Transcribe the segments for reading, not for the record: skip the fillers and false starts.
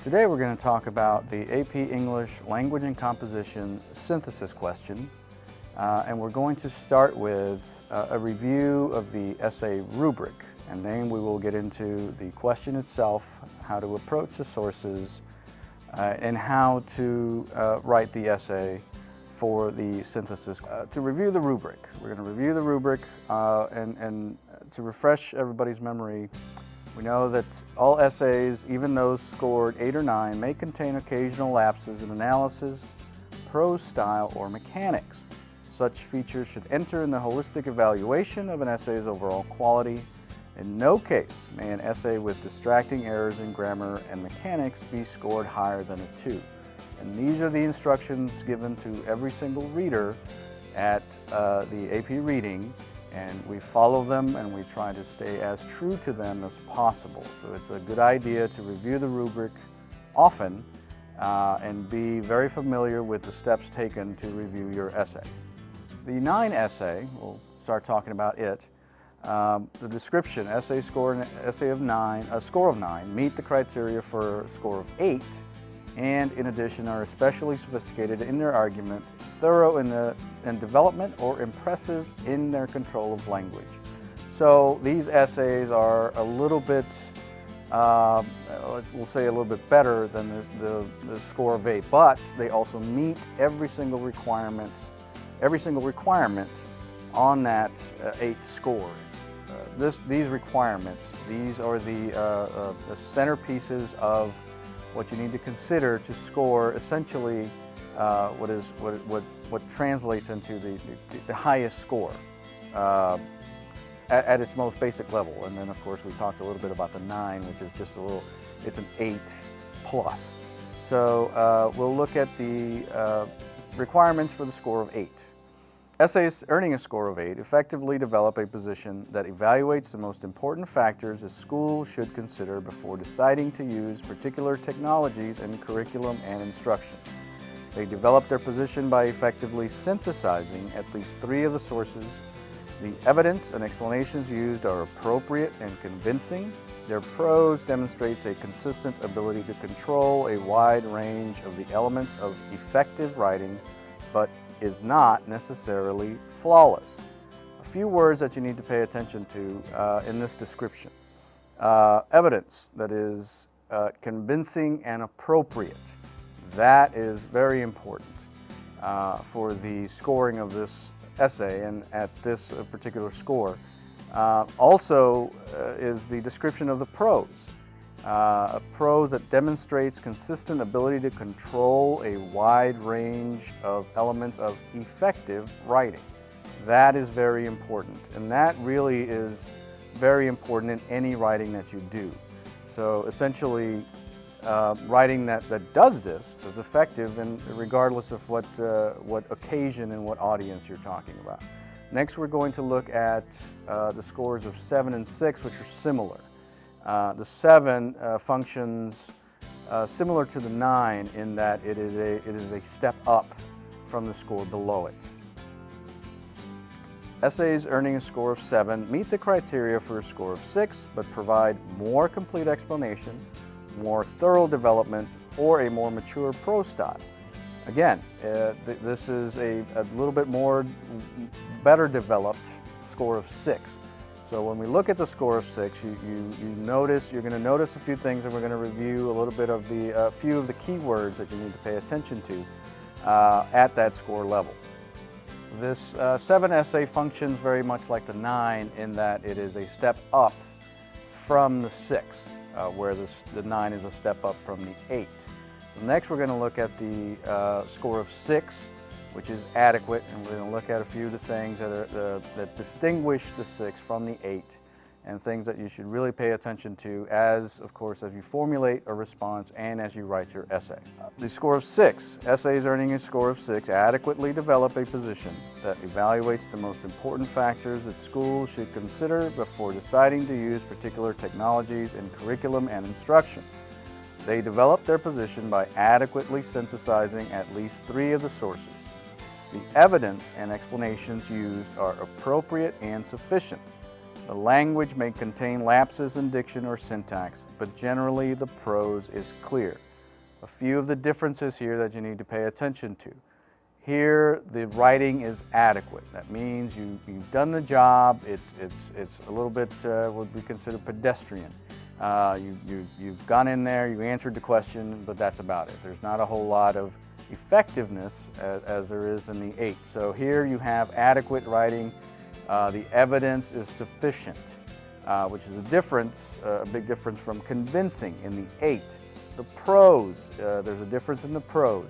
Today we're going to talk about the AP English Language and Composition synthesis question, and we're going to start with a review of the essay rubric, and then we will get into the question itself, how to approach the sources, and how to write the essay for the synthesis. To review the rubric, we're going to review the rubric and to refresh everybody's memory. We know that all essays, even those scored 8 or 9, may contain occasional lapses in analysis, prose style, or mechanics. Such features should enter in the holistic evaluation of an essay's overall quality. In no case may an essay with distracting errors in grammar and mechanics be scored higher than a 2. And these are the instructions given to every single reader at the AP reading, and we follow them and we try to stay as true to them as possible. So it's a good idea to review the rubric often and be very familiar with the steps taken to review your essay. The 9 essay, we'll start talking about it. The description, essay score of 9, meet the criteria for a score of 8, and in addition are especially sophisticated in their argument, thorough in development, or impressive in their control of language. So these essays are a little bit, we'll say a little bit better than the score of 8, but they also meet every single requirement on that 8 score. These requirements, these are the centerpieces of what you need to consider to score essentially what translates into the highest score at its most basic level. And then of course we talked a little bit about the 9, which is just it's an 8 plus. So we'll look at the requirements for the score of 8. Essays earning a score of 8 effectively develop a position that evaluates the most important factors a school should consider before deciding to use particular technologies in curriculum and instruction. They develop their position by effectively synthesizing at least 3 of the sources. The evidence and explanations used are appropriate and convincing. Their prose demonstrates a consistent ability to control a wide range of the elements of effective writing, but is not necessarily flawless. A few words that you need to pay attention to in this description. Evidence that is convincing and appropriate. That is very important for the scoring of this essay and at this particular score. Also is the description of the prose. A prose that demonstrates consistent ability to control a wide range of elements of effective writing. That is very important, and that really is very important in any writing that you do. So essentially, writing that does this is effective, and regardless of what occasion and what audience you're talking about. Next, we're going to look at the scores of 7 and 6, which are similar. The 7 functions similar to the 9 in that it is a step up from the score below it. Essays earning a score of 7 meet the criteria for a score of 6, but provide more complete explanation, more thorough development, or a more mature prose style. Again, this is a little bit more better developed score of 6. So when we look at the score of 6, you're going to notice a few things, and we're going to review a little bit of the few of the key words that you need to pay attention to at that score level. This 7 essay functions very much like the 9 in that it is a step up from the 6, where the 9 is a step up from the 8. So next we're going to look at the score of 6, which is adequate, and we're going to look at a few of the things that distinguish the 6 from the 8, and things that you should really pay attention to as you formulate a response and as you write your essay. The score of 6, essays earning a score of 6 adequately develop a position that evaluates the most important factors that schools should consider before deciding to use particular technologies in curriculum and instruction. They develop their position by adequately synthesizing at least 3 of the sources. The evidence and explanations used are appropriate and sufficient. The language may contain lapses in diction or syntax, but generally the prose is clear. A few of the differences here that you need to pay attention to. Here, the writing is adequate. That means you've done the job. It's a little bit what we consider pedestrian. You've gone in there, you answered the question, but that's about it. There's not a whole lot of effectiveness as there is in the 8. So here you have adequate writing. The evidence is sufficient, which is a big difference from convincing in the 8. The prose, there's a difference in the prose.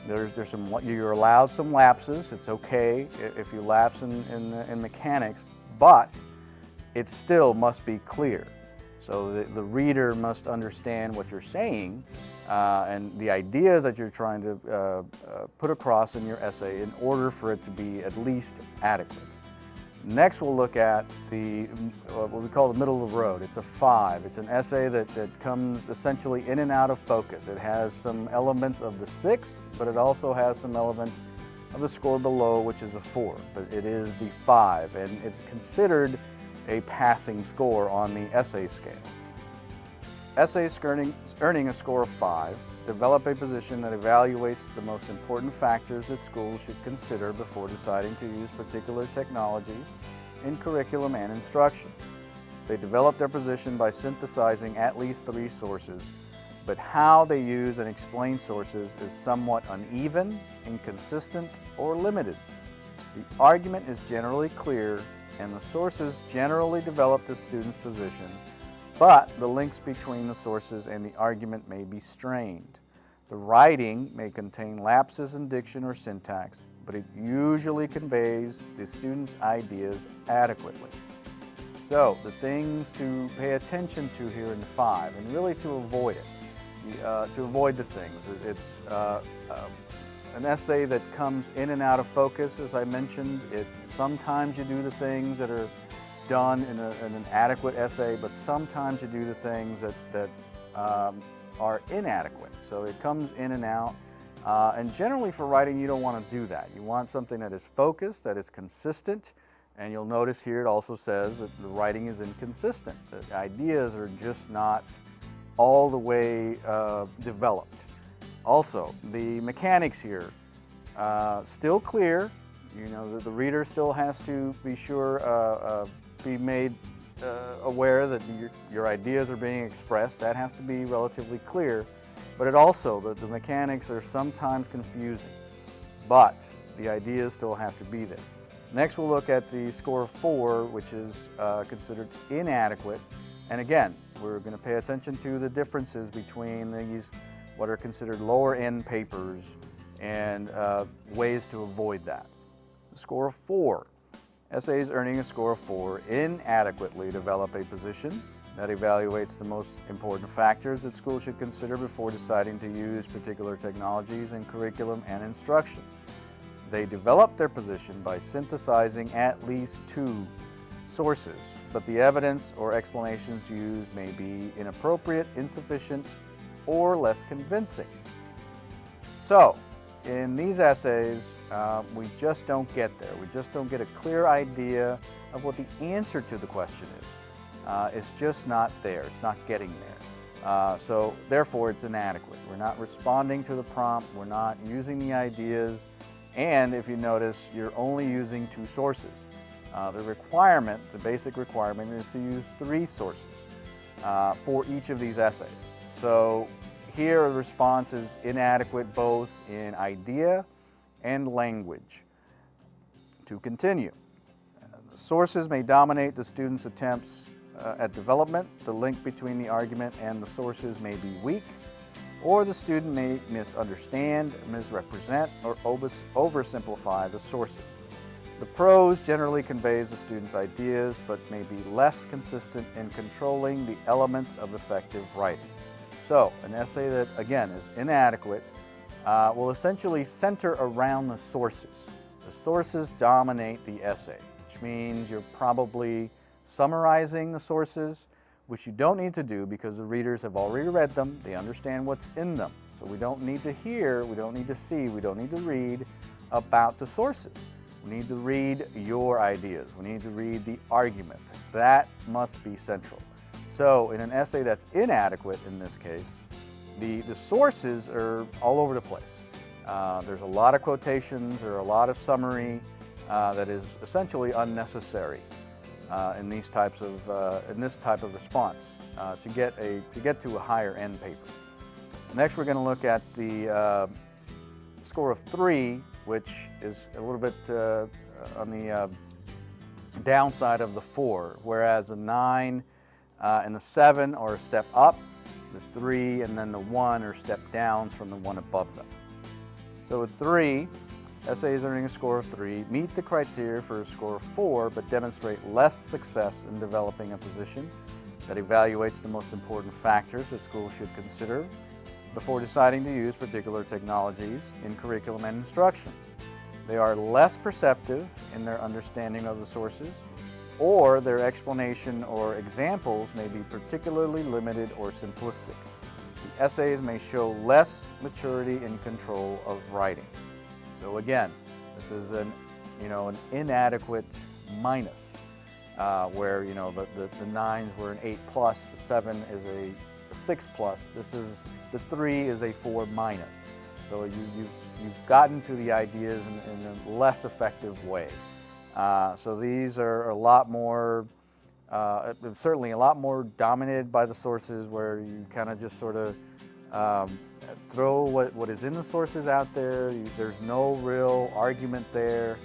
You're allowed some lapses. It's okay if you lapse in mechanics, but it still must be clear. So the reader must understand what you're saying and the ideas that you're trying to put across in your essay in order for it to be at least adequate. Next, we'll look at what we call the middle of the road. It's a 5. It's an essay that comes essentially in and out of focus. It has some elements of the 6, but it also has some elements of the score below, which is a 4. But it is the 5, and it's considered a passing score on the essay scale. Essays earning a score of 5 develop a position that evaluates the most important factors that schools should consider before deciding to use particular technologies in curriculum and instruction. They develop their position by synthesizing at least 3 sources, but how they use and explain sources is somewhat uneven, inconsistent, or limited. The argument is generally clear, and the sources generally develop the student's position, but the links between the sources and the argument may be strained. The writing may contain lapses in diction or syntax, but it usually conveys the student's ideas adequately. So, the things to pay attention to here in 5, and really to avoid it, to avoid the things. It's an essay that comes in and out of focus, as I mentioned. Sometimes you do the things that are done in an adequate essay, but sometimes you do the things that are inadequate. So it comes in and out. And generally for writing, you don't want to do that. You want something that is focused, that is consistent. And you'll notice here it also says that the writing is inconsistent. The ideas are just not all the way developed. Also, the mechanics here, still clear. You know, the reader still has to be sure, be made aware that your ideas are being expressed. That has to be relatively clear. But it also, the mechanics are sometimes confusing, but the ideas still have to be there. Next, we'll look at the score of 4, which is considered inadequate. And again, we're going to pay attention to the differences between these, what are considered lower end papers, and ways to avoid that. The score of 4. Essays earning a score of 4 inadequately develop a position that evaluates the most important factors that schools should consider before deciding to use particular technologies in curriculum and instruction. They develop their position by synthesizing at least 2 sources, but the evidence or explanations used may be inappropriate, insufficient, or less convincing. So, in these essays, we just don't get there. We just don't get a clear idea of what the answer to the question is. It's just not there. It's not getting there. So therefore, it's inadequate. We're not responding to the prompt. We're not using the ideas. And if you notice, you're only using 2 sources. The basic requirement is to use 3 sources for each of these essays. So here, the response is inadequate both in idea and language. To continue, the sources may dominate the student's attempts at development. The link between the argument and the sources may be weak, or the student may misunderstand, misrepresent, or oversimplify the sources. The prose generally conveys the student's ideas, but may be less consistent in controlling the elements of effective writing. So, an essay that, again, is inadequate will essentially center around the sources. The sources dominate the essay, which means you're probably summarizing the sources, which you don't need to do because the readers have already read them. They understand what's in them. So we don't need to hear, we don't need to see, we don't need to read about the sources. We need to read your ideas. We need to read the argument. That must be central. So in an essay that's inadequate in this case, The sources are all over the place. There's a lot of quotations or a lot of summary that is essentially unnecessary in this type of response to get to a higher end paper. Next, we're going to look at the score of 3, which is a little bit on the downside of the 4, whereas the 9 and the 7 are a step up, the 3 and then the 1 are step downs from the one above them. So with 3, essays earning a score of 3 meet the criteria for a score of 4, but demonstrate less success in developing a position that evaluates the most important factors that schools should consider before deciding to use particular technologies in curriculum and instruction. They are less perceptive in their understanding of the sources, or their explanation or examples may be particularly limited or simplistic. The essays may show less maturity and control of writing. So again, this is an inadequate minus, where the 9s were an 8+, the 7 is a 6+. The 3 is a 4-. So you've gotten to the ideas in a less effective way. So these are a lot more, certainly a lot more dominated by the sources, where you kind of just sort of throw what is in the sources out there. There's no real argument there,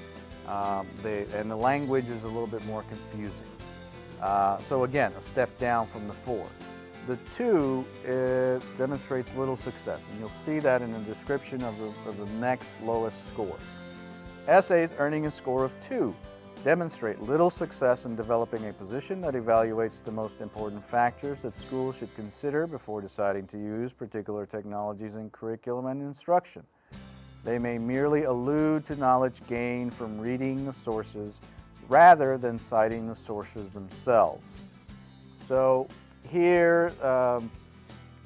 and the language is a little bit more confusing. So again, a step down from the 4. The 2 demonstrates little success, and you'll see that in the description of the next lowest score. Essays earning a score of 2 demonstrate little success in developing a position that evaluates the most important factors that schools should consider before deciding to use particular technologies in curriculum and instruction. They may merely allude to knowledge gained from reading the sources rather than citing the sources themselves. So here,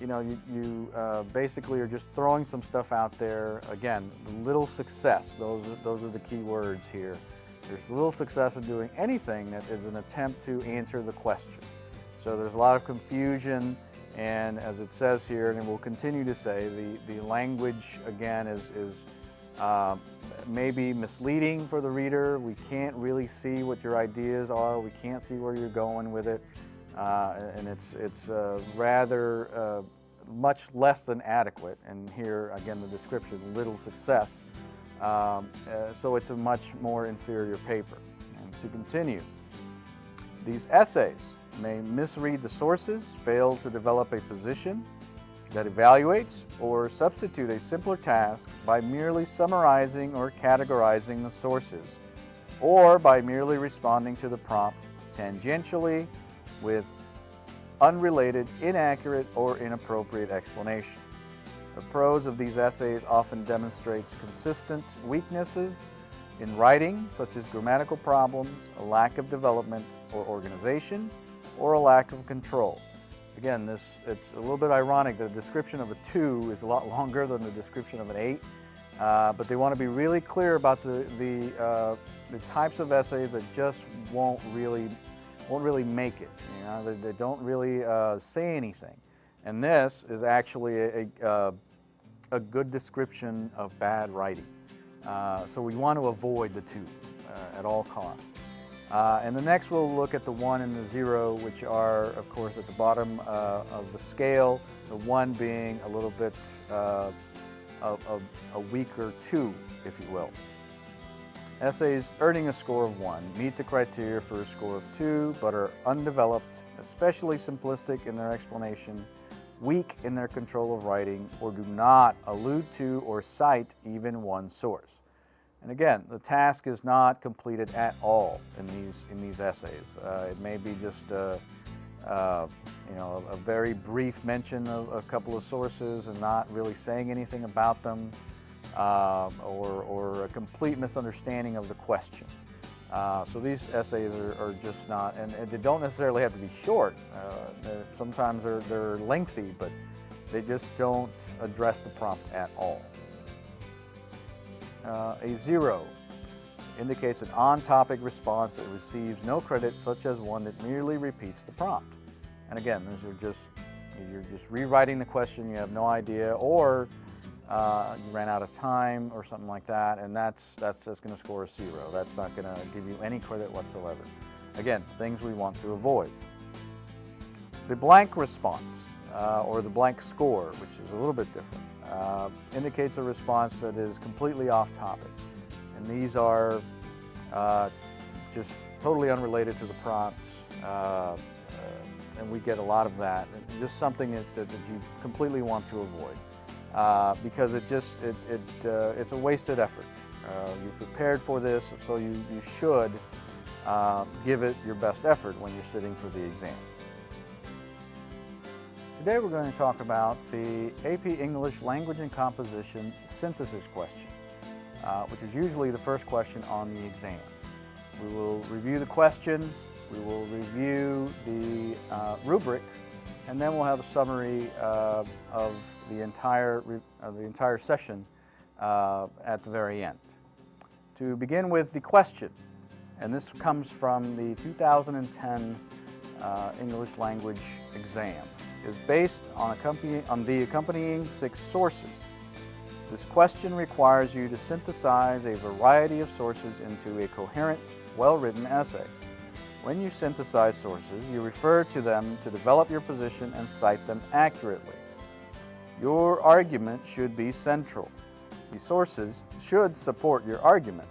you basically are just throwing some stuff out there. Again, little success, those are the key words here. There's little success in doing anything that is an attempt to answer the question. So there's a lot of confusion, and as it says here, and it will continue to say, the language, again, is maybe misleading for the reader. We can't really see what your ideas are. We can't see where you're going with it. And it's rather much less than adequate. And here, again, the description, little success. So it's a much more inferior paper. And to continue, these essays may misread the sources, fail to develop a position that evaluates, or substitute a simpler task by merely summarizing or categorizing the sources, or by merely responding to the prompt tangentially with unrelated, inaccurate, or inappropriate explanation. The prose of these essays often demonstrates consistent weaknesses in writing, such as grammatical problems, a lack of development or organization, or a lack of control. Again, it's a little bit ironic that the description of a 2 is a lot longer than the description of an 8, but they want to be really clear about the types of essays that just won't really make it. They don't really say anything. And this is actually a good description of bad writing. So we want to avoid the 2 at all costs. And the next we'll look at the 1 and the 0, which are, of course, at the bottom of the scale, the 1 being a little bit of a weaker 2, if you will. Essays earning a score of 1 meet the criteria for a score of 2, but are undeveloped, especially simplistic in their explanation, weak in their control of writing, or do not allude to or cite even one source. And again, the task is not completed at all in these essays. It may be just a very brief mention of a couple of sources and not really saying anything about them, or a complete misunderstanding of the question. So these essays are just not, and they don't necessarily have to be short. Sometimes they're lengthy, but they just don't address the prompt at all. A 0 indicates an on-topic response that receives no credit, such as one that merely repeats the prompt. And again, these are just You're just rewriting the question, you have no idea, or you ran out of time or something like that, and that's just going to score a 0. That's not going to give you any credit whatsoever. Again, things we want to avoid. The blank response, or the blank score, which is a little bit different, indicates a response that is completely off topic. And these are just totally unrelated to the prompts, and we get a lot of that. And just something that you completely want to avoid, because it's a wasted effort. You prepared for this, so you should give it your best effort when you're sitting for the exam. Today we're going to talk about the AP English Language and Composition synthesis question, which is usually the first question on the exam. We will review the question, we will review the rubric, and then we'll have a summary of the entire session at the very end. To begin with the question, and this comes from the 2010 English language exam, is based on the accompanying 6 sources. This question requires you to synthesize a variety of sources into a coherent, well-written essay. When you synthesize sources, you refer to them to develop your position and cite them accurately. Your argument should be central. The sources should support your argument.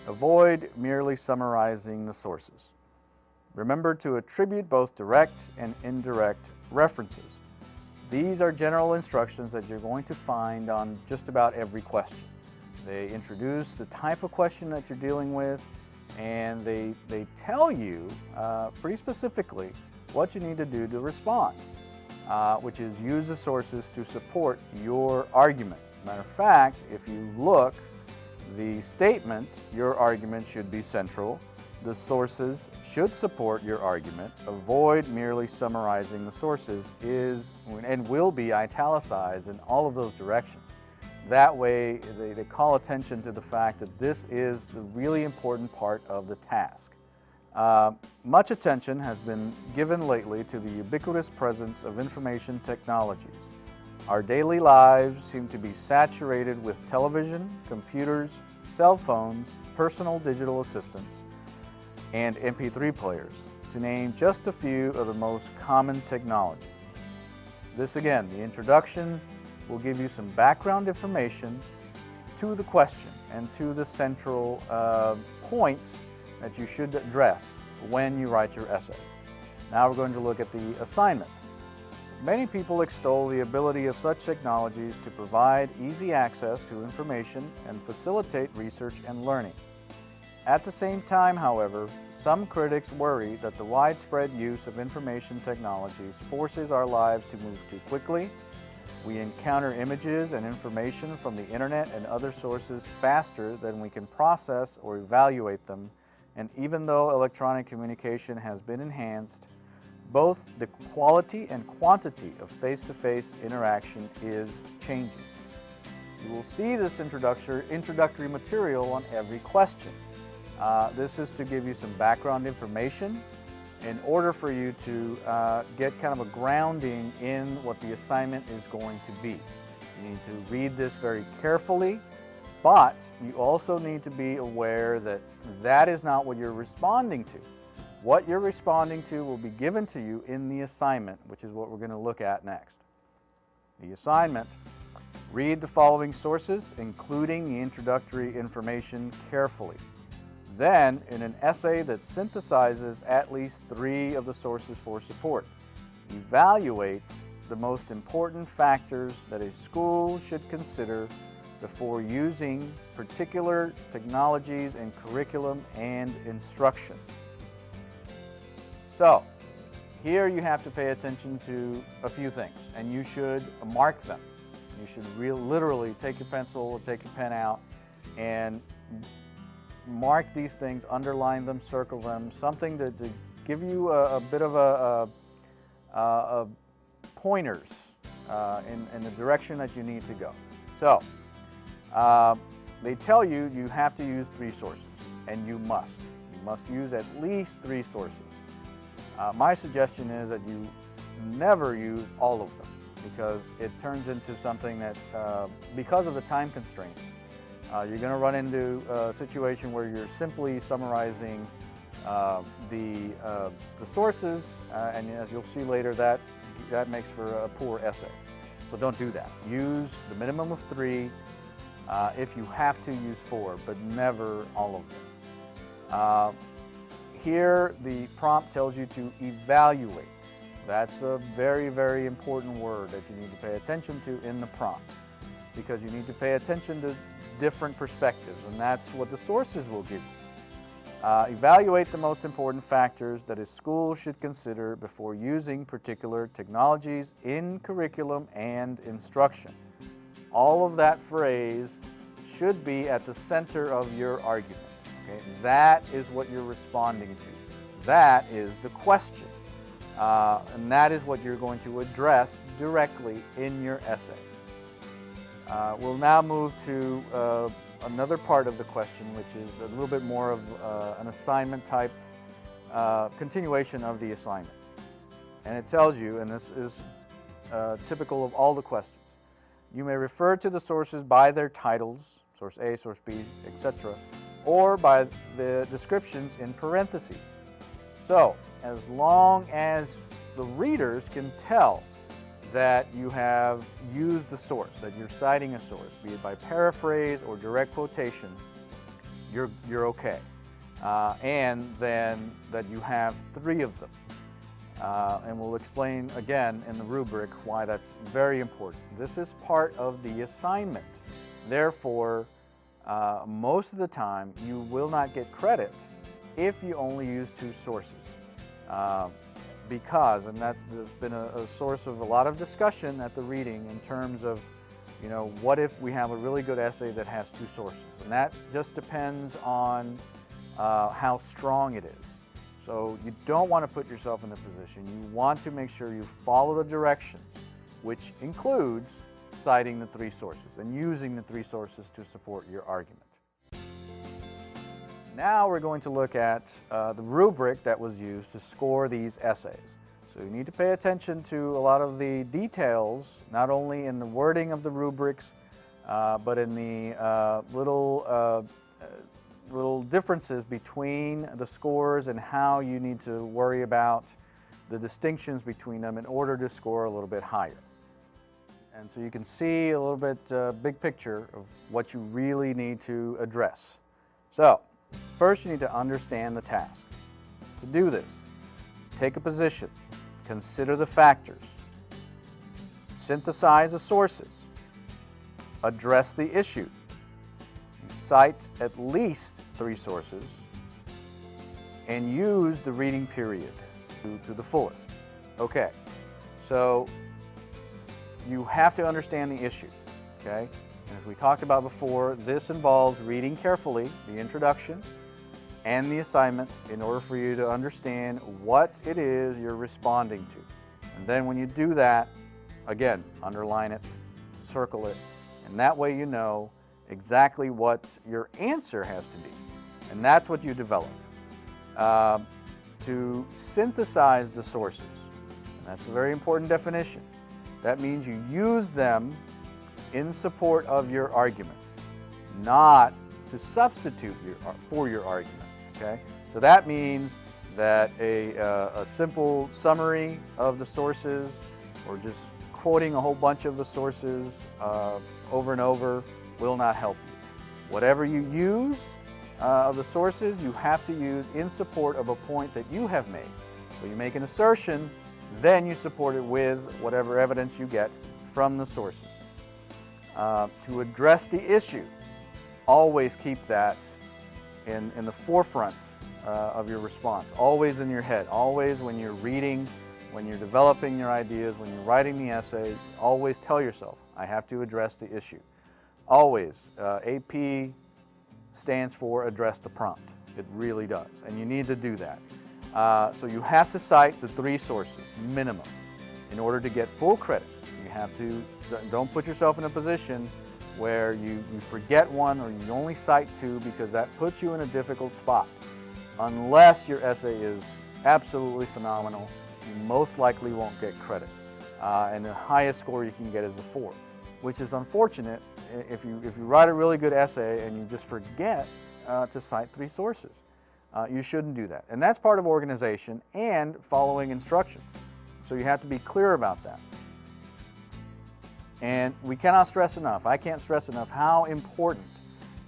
Avoid merely summarizing the sources. Remember to attribute both direct and indirect references. These are general instructions that you're going to find on just about every question. They introduce the type of question that you're dealing with, and they tell you pretty specifically what you need to do to respond, which is use the sources to support your argument. Matter of fact, if you look, the statement, your argument should be central. The sources should support your argument. Avoid merely summarizing the sources is and will be italicized in all of those directions. That way, they call attention to the fact that this is the really important part of the task. Much attention has been given lately to the ubiquitous presence of information technologies. Our daily lives seem to be saturated with television, computers, cell phones, personal digital assistants, and MP3 players, to name just a few of the most common technologies. This again, the introduction will give you some background information to the question and to the central points that you should address when you write your essay. Now we're going to look at the assignment. Many people extol the ability of such technologies to provide easy access to information and facilitate research and learning. At the same time, however, some critics worry that the widespread use of information technologies forces our lives to move too quickly. We encounter images and information from the internet and other sources faster than we can process or evaluate them, and even though electronic communication has been enhanced, both the quality and quantity of face-to-face interaction is changing. You will see this introductory material on every question. This is to give you some background information in order for you to get kind of a grounding in what the assignment is going to be. You need to read this very carefully, but you also need to be aware that that is not what you're responding to. What you're responding to will be given to you in the assignment, which is what we're going to look at next. The assignment: read the following sources, including the introductory information, carefully. Then, in an essay that synthesizes at least 3 of the sources for support, evaluate the most important factors that a school should consider before using particular technologies in curriculum and instruction. So, here you have to pay attention to a few things, and you should mark them. You should literally take your pencil or take your pen out and mark these things, underline them, circle them, something to give you a bit of a pointers in the direction that you need to go. So, they tell you you have to use 3 sources, and you must. You must use at least 3 sources. My suggestion is that never use all of them, because it turns into something that, because of the time constraints, you're going to run into a situation where you're simply summarizing the sources, and as you'll see later, that makes for a poor essay. So don't do that. Use the minimum of 3. If you have to, use 4, but never all of them. Here, the prompt tells you to evaluate. That's a very, very important word that you need to pay attention to in the prompt, because you need to pay attention to different perspectives, and that's what the sources will give you. Evaluate the most important factors that a school should consider before using particular technologies in curriculum and instruction. All of that phrase should be at the center of your argument. Okay? That is what you're responding to. That is the question. And that is what you're going to address directly in your essay. We'll now move to another part of the question, which is a little bit more of an assignment type continuation of the assignment. And it tells you, and this is typical of all the questions, you may refer to the sources by their titles, source A, source B, etc., or by the descriptions in parentheses. So, as long as the readers can tell that you have used the source, that you're citing a source, be it by paraphrase or direct quotation, you're okay. And then that you have 3 of them. And we'll explain again in the rubric why that's very important. This is part of the assignment. Therefore, most of the time you will not get credit if you only use 2 sources. Because, and that's been a source of a lot of discussion at the reading in terms of, you know, what if we have a really good essay that has 2 sources? And that just depends on how strong it is. So you don't want to put yourself in the position. You want to make sure you follow the directions, which includes citing the 3 sources and using the 3 sources to support your argument. Now we're going to look at the rubric that was used to score these essays. So you need to pay attention to a lot of the details, not only in the wording of the rubrics, but in the little differences between the scores and how you need to worry about the distinctions between them in order to score a little bit higher. And so you can see a little bit big picture of what you really need to address. So, first, you need to understand the task. To do this, take a position, consider the factors, synthesize the sources, address the issue, cite at least 3 sources, and use the reading period to the fullest. Okay, so you have to understand the issue, okay? And as we talked about before, this involves reading carefully the introduction and the assignment in order for you to understand what it is you're responding to. And then when you do that, again, underline it, circle it, and that way you know exactly what your answer has to be. And that's what you develop. To synthesize the sources, and that's a very important definition. That means you use them in support of your argument, not to substitute for your argument. Okay? So that means that a simple summary of the sources, or just quoting a whole bunch of the sources over and over, will not help you. Whatever you use of the sources, you have to use in support of a point that you have made. So you make an assertion, then you support it with whatever evidence you get from the sources. To address the issue, always keep that in the forefront of your response, always in your head, always when you're reading, when you're developing your ideas, when you're writing the essay, always tell yourself, I have to address the issue. Always. AP stands for address the prompt. It really does, and you need to do that. So you have to cite the 3 sources, minimum, in order to get full credit. You have to, don't put yourself in a position where you forget one or you only cite 2, because that puts you in a difficult spot. Unless your essay is absolutely phenomenal you most likely won't get credit. And the highest score you can get is a 4, which is unfortunate if you write a really good essay and you just forget to cite 3 sources. You shouldn't do that. And that's part of organization and following instructions. So you have to be clear about that. And we cannot stress enough, I can't stress enough how important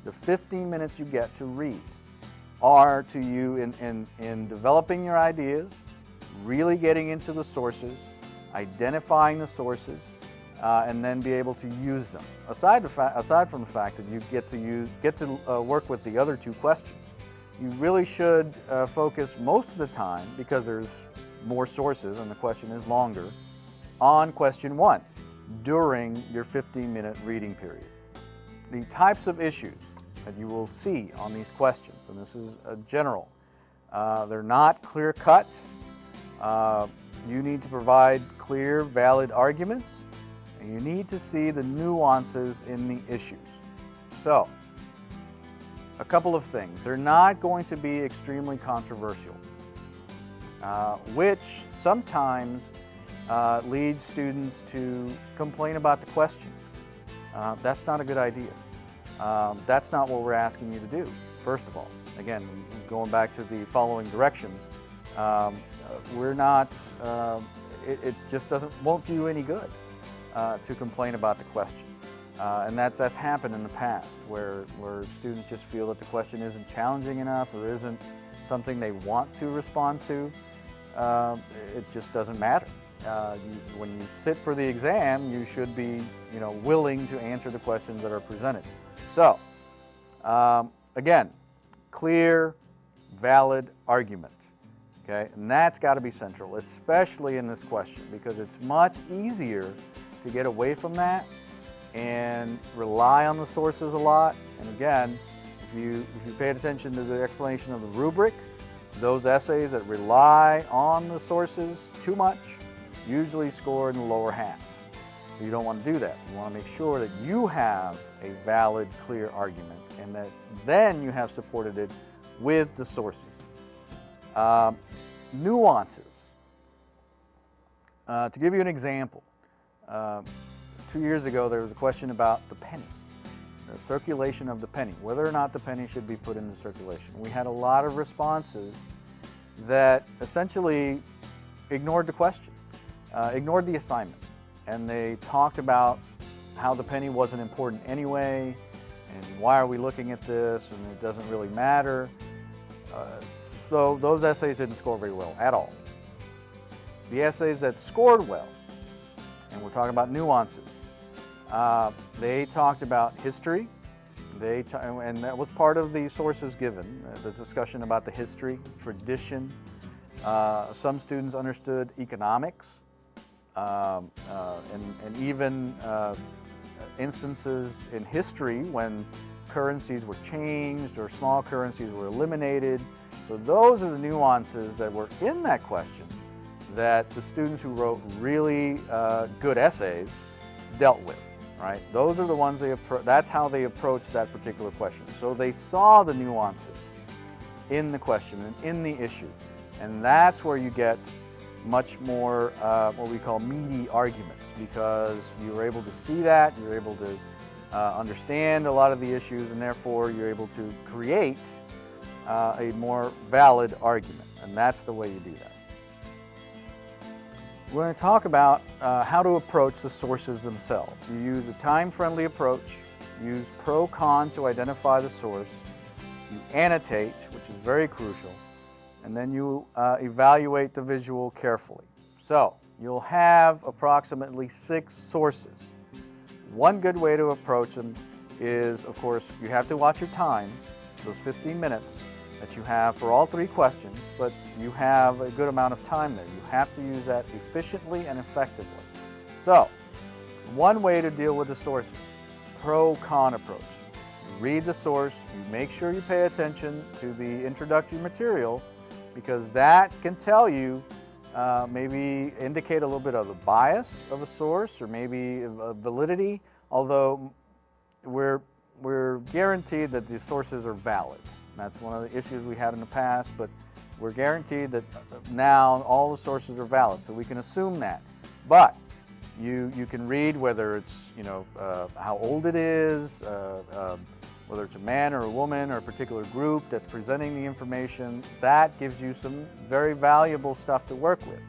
the 15 minutes you get to read are to you in developing your ideas, really getting into the sources, identifying the sources, and then be able to use them. Aside from the fact that you get to work with the other 2 questions, you really should focus most of the time, because there's more sources and the question is longer, on question 1 during your 15-minute reading period. The types of issues that you will see on these questions, and this is a general, they're not clear-cut. You need to provide clear, valid arguments, and you need to see the nuances in the issues. So, a couple of things. They're not going to be extremely controversial, which sometimes leads students to complain about the question. That's not a good idea. That's not what we're asking you to do, first of all. Again, going back to the following directions, we're not, it just won't do you any good to complain about the question. And that's happened in the past, where students just feel that the question isn't challenging enough or isn't something they want to respond to. It just doesn't matter. When you sit for the exam, you should be, willing to answer the questions that are presented. So, again, clear, valid argument, okay? And that's got to be central, especially in this question, because it's much easier to get away from that and rely on the sources a lot. And again, if you paid attention to the explanation of the rubric, those essays that rely on the sources too much usually score in the lower half. So you don't want to do that. You want to make sure that you have a valid, clear argument, and that then you have supported it with the sources. Nuances. To give you an example, 2 years ago there was a question about the penny, the circulation of the penny, whether or not the penny should be put into circulation. We had a lot of responses that essentially ignored the question, ignored the assignment, and they talked about how the penny wasn't important anyway, and why are we looking at this, and it doesn't really matter. So those essays didn't score very well at all. The essays that scored well, and we're talking about nuances, they talked about history, and that was part of the sources given, the discussion about the history, tradition. Some students understood economics, and even instances in history when currencies were changed or small currencies were eliminated. So those are the nuances that were in that question that the students who wrote really good essays dealt with, right? Those are the ones that's how they approached that particular question. So they saw the nuances in the question and in the issue, and that's where you get much more what we call meaty arguments, because you were able to see that, you're able to understand a lot of the issues, and therefore you're able to create a more valid argument, and that's the way you do that. We're going to talk about how to approach the sources themselves. You use a time-friendly approach, use pro-con to identify the source, you annotate, which is very crucial, and then you evaluate the visual carefully. So you'll have approximately 6 sources. One good way to approach them is, of course, you have to watch your time, those 15 minutes that you have for all 3 questions, but you have a good amount of time there. You have to use that efficiently and effectively. So, one way to deal with the sources, pro-con approach. You read the source, you make sure you pay attention to the introductory material, because that can tell you, maybe indicate a little bit of the bias of a source, or maybe validity, although we're guaranteed that the sources are valid. That's one of the issues we had in the past, but We're guaranteed that now all the sources are valid, so we can assume that. But you can read whether it's, how old it is, whether it's a man or a woman or a particular group that's presenting the information. That gives you some very valuable stuff to work with.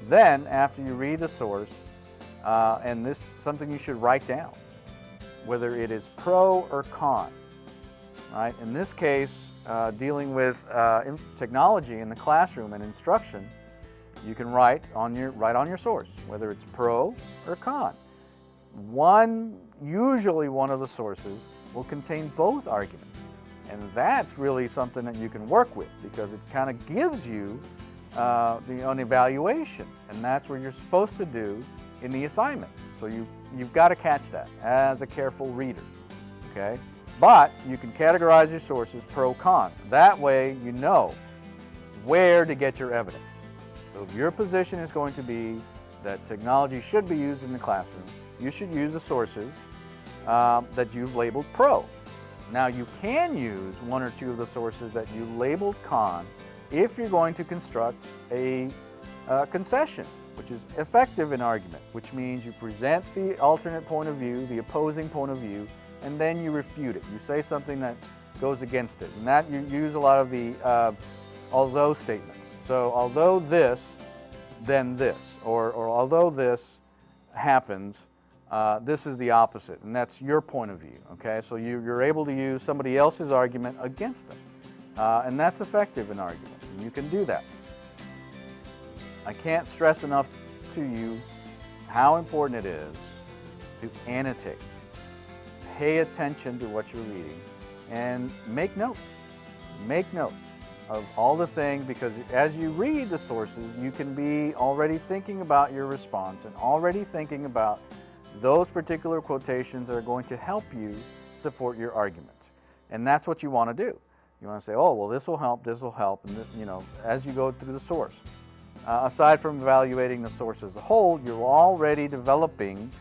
Then, after you read the source, and this is something you should write down, whether it is pro or con. Right? In this case, dealing with technology in the classroom and instruction, you can write on your source, whether it's pro or con. Usually one of the sources will contain both arguments. And that's really something that you can work with, because it kind of gives you an evaluation. And that's what you're supposed to do in the assignment. So you've got to catch that as a careful reader, okay? But you can categorize your sources pro-con. That way you know where to get your evidence. So if your position is going to be that technology should be used in the classroom, you should use the sources that you've labeled pro. Now you can use one or two of the sources that you labeled con if you're going to construct a concession, which is effective in argument, which means you present the alternate point of view, the opposing point of view, and then you refute it. You say something that goes against it. And that you use a lot of the although statements. So although this, then this. Or although this happens, this is the opposite. And that's your point of view. Okay? So you're able to use somebody else's argument against them. And that's effective in argument. And you can do that. I can't stress enough to you how important it is to annotate. Pay attention to what you're reading and make notes. Make notes of all the things, because as you read the sources, you can be already thinking about your response and already thinking about those particular quotations that are going to help you support your argument. And that's what you want to do. You want to say, oh, well, this will help, and this, as you go through the source. Aside from evaluating the source as a whole, you're already developing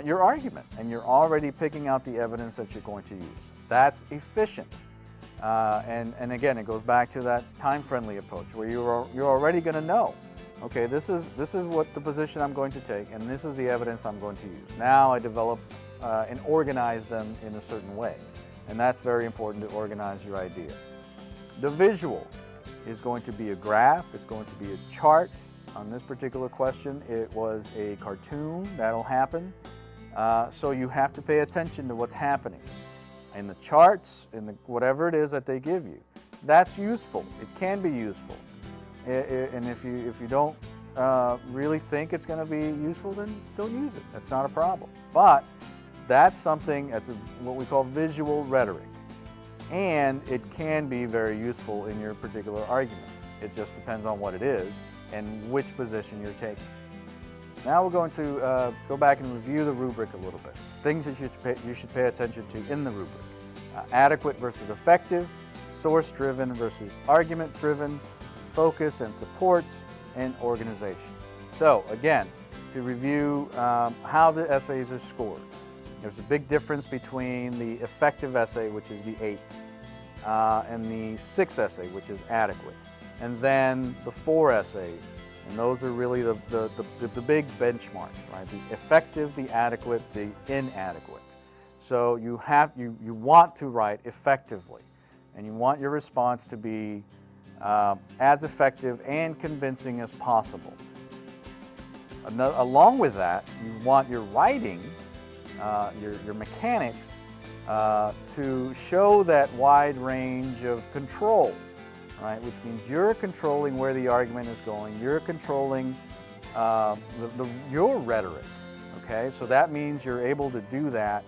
your argument, and you're already picking out the evidence that you're going to use. That's efficient. And again, it goes back to that time-friendly approach, where you're already going to know, okay, this is what the position I'm going to take, and this is the evidence I'm going to use. Now I develop and organize them in a certain way, and that's very important to organize your idea. The visual is going to be a graph. It's going to be a chart. On this particular question, it was a cartoon. That'll happen. So you have to pay attention to what's happening in the charts, whatever it is that they give you. That's useful. It can be useful. And if you don't really think it's going to be useful, then don't use it. That's not a problem. But that's something that's what we call visual rhetoric. And it can be very useful in your particular argument. It just depends on what it is and which position you're taking. Now we're going to go back and review the rubric a little bit. Things that you should pay attention to in the rubric. Adequate versus effective, source-driven versus argument-driven, focus and support, and organization. So again, to review how the essays are scored. There's a big difference between the effective essay, which is the 8, and the 6 essay, which is adequate. And then the 4 essays, and those are really the big benchmarks, right? The effective, the adequate, the inadequate. So you want to write effectively, and you want your response to be as effective and convincing as possible. Along with that, you want your writing, your mechanics, to show that wide range of control, right? Which means you're controlling where the argument is going. You're controlling your rhetoric, okay? So that means you're able to do that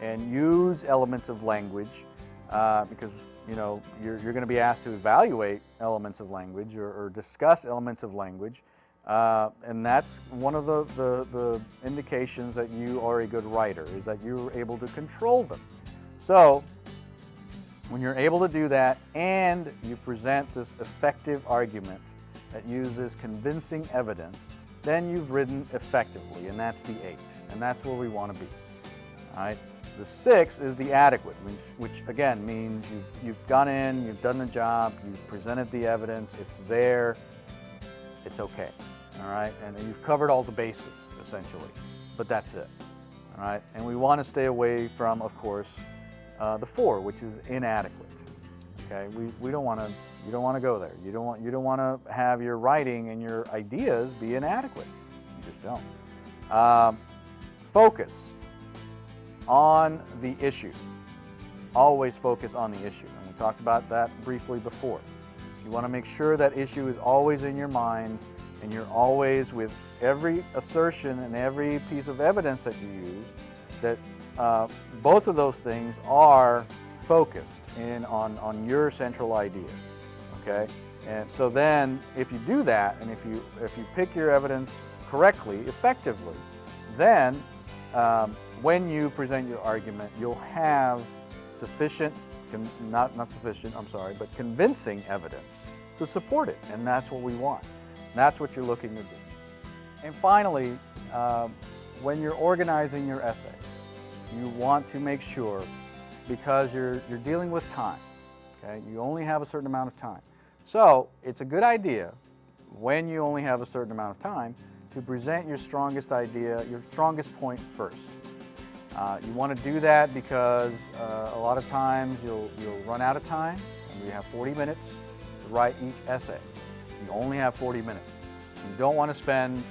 and use elements of language because you're going to be asked to evaluate elements of language or discuss elements of language. And that's one of the indications that you are a good writer, is that you're able to control them. So when you're able to do that and you present this effective argument that uses convincing evidence, then you've written effectively, and that's the 8. And that's where we want to be. All right? The 6 is the adequate, which again means you've gone in, you've done the job, you've presented the evidence, it's there, it's okay, all right? And you've covered all the bases, essentially, but that's it, all right? And we want to stay away from, of course, the 4, which is inadequate, okay? You don't want to go there. You don't want to have your writing and your ideas be inadequate. You just don't. Focus on the issue. Always focus on the issue. And we talked about that briefly before. You want to make sure that issue is always in your mind, and you're always, with every assertion and every piece of evidence that you use, that both of those things are focused in on your central idea. Okay? And so then if you do that, and if you pick your evidence correctly, effectively, then when you present your argument, you'll have sufficient, but convincing evidence to support it, and that's what we want. That's what you're looking to do. And finally, when you're organizing your essay, you want to make sure, because you're dealing with time, okay? You only have a certain amount of time. So it's a good idea, when you only have a certain amount of time, to present your strongest idea, your strongest point first. You want to do that because a lot of times you'll run out of time, and you have 40 minutes to write each essay. You only have 40 minutes. You don't want to spend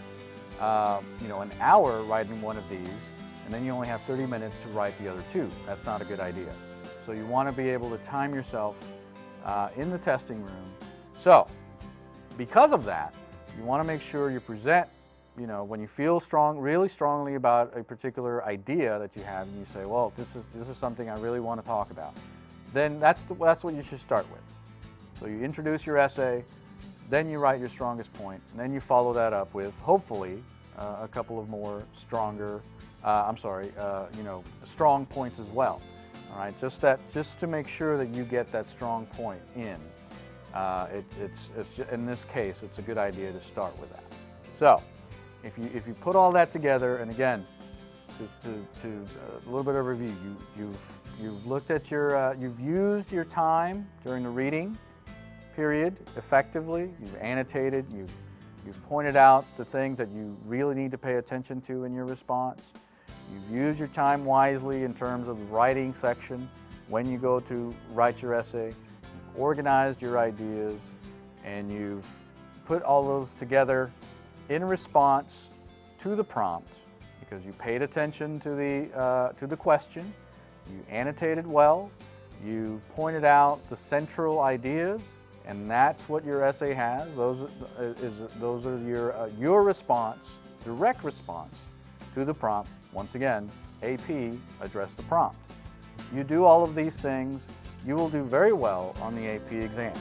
an hour writing one of these, and then you only have 30 minutes to write the other 2. That's not a good idea. So you want to be able to time yourself in the testing room. So because of that, you want to make sure you present, when you feel really strongly about a particular idea that you have, and you say, well, this is something I really want to talk about, then that's what you should start with. So you introduce your essay, then you write your strongest point, and then you follow that up with, hopefully, a couple of more strong points as well. All right, just to make sure that you get that strong point in. In this case, it's a good idea to start with that. So, if you put all that together, and again, a little bit of review, you've looked at you've used your time during the reading period effectively. You've annotated. You've pointed out the things that you really need to pay attention to in your response. You've used your time wisely in terms of the writing section when you go to write your essay. You've organized your ideas, and you've put all those together in response to the prompt, because you paid attention to the question, you annotated well, you pointed out the central ideas, and that's what your essay has. Those are your response, direct response to the prompt. Once again, AP, address the prompt. You do all of these things, you will do very well on the AP exam.